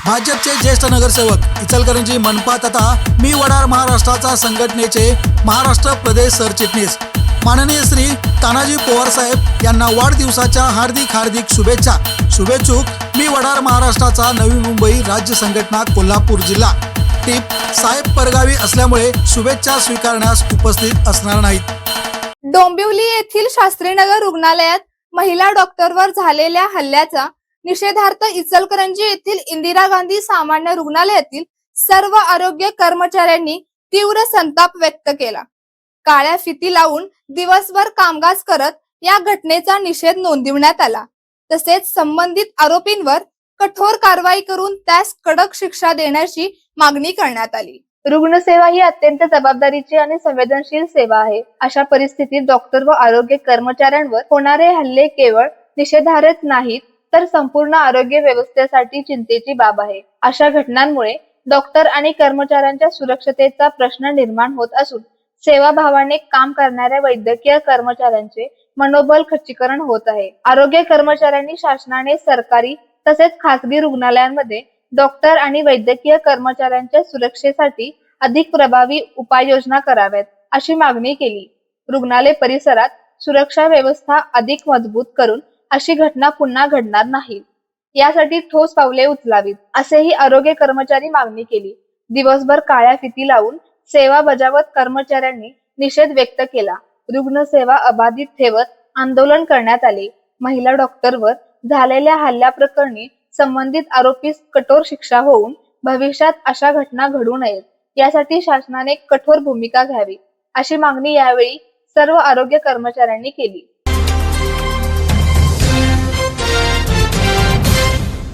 भाजपचे ज्येष्ठ नगरसेवक इचलकरंजी मनपा तथा मी वडार महाराष्ट्राचा संघटनेचे महाराष्ट्र प्रदेश सरचिटणीस माननीय श्री तानाजी पवार साहेब यांना वाढदिवसाच्या हार्दिक शुभेच्छा। शुभेच्छुक मी वडार महाराष्ट्राचा नवी मुंबई राज्य संघटना कोल्हापूर जिल्हा। टीप साहेब परगावी असल्यामुळे शुभेच्छा स्वीकारण्यास उपस्थित असणार नाहीत। डोंबिवली येथील शास्त्रीनगर रुग्णालयात महिला डॉक्टरवर झालेल्या हल्ल्याचा निषेधार्थ इचलकरंजी येथील इंदिरा गांधी सामान्य रुग्णालयातील सर्व आरोग्य कर्मचाऱ्यांनी तीव्र संताप व्यक्त केला। काळ्या फिती लावून दिवसभर कामकाज करत या घटनेचा निषेध नोंदविण्यात आला। तसेच संबंधित आरोपींवर कठोर कारवाई करून त्यास कडक शिक्षा देण्याची मागणी करण्यात आली। रुग्णसेवा ही अत्यंत जबाबदारीची आणि संवेदनशील सेवा आहे। अशा परिस्थितीत डॉक्टर व आरोग्य कर्मचाऱ्यांवर होणारे हल्ले केवळ निषेधार्हच नाहीत तर संपूर्ण आरोग्य व्यवस्थेसाठी चिंतेची बाब आहे। अशा घटनांमुळे डॉक्टर आणि कर्मचाऱ्यांच्या सुरक्षतेचा प्रश्न निर्माण होत असून सेवाभावाने काम करणाऱ्या वैद्यकीय कर्मचाऱ्यांचे मनोबल खच्चीकरण होत आहे। आरोग्य कर्मचाऱ्यांनी शासनाने सरकारी तसेच खासगी रुग्णालयांमध्ये डॉक्टर आणि वैद्यकीय कर्मचाऱ्यांच्या सुरक्षेसाठी अधिक प्रभावी उपाययोजना कराव्यात अशी मागणी केली। रुग्णालय परिसरात सुरक्षा व्यवस्था अधिक मजबूत करून अशी घटना पुन्हा घडणार नाही यासाठी ठोस पावले उचलावीत असेही आरोग्य कर्मचारी मागणी केली। दिवसभर काळ्या फिती लावून सेवा बजावत कर्मचाऱ्यांनी निषेध व्यक्त केला। रुग्णसेवा अबाधित ठेवत आंदोलन करण्यात आले। महिला डॉक्टरवर झालेल्या हल्ल्याप्रकरणी संबंधित आरोपीस कठोर शिक्षा होऊन भविष्यात अशा घटना घडू नयेत यासाठी शासनाने कठोर भूमिका घ्यावी अशी मागणी यावेळी सर्व आरोग्य कर्मचाऱ्यांनी केली।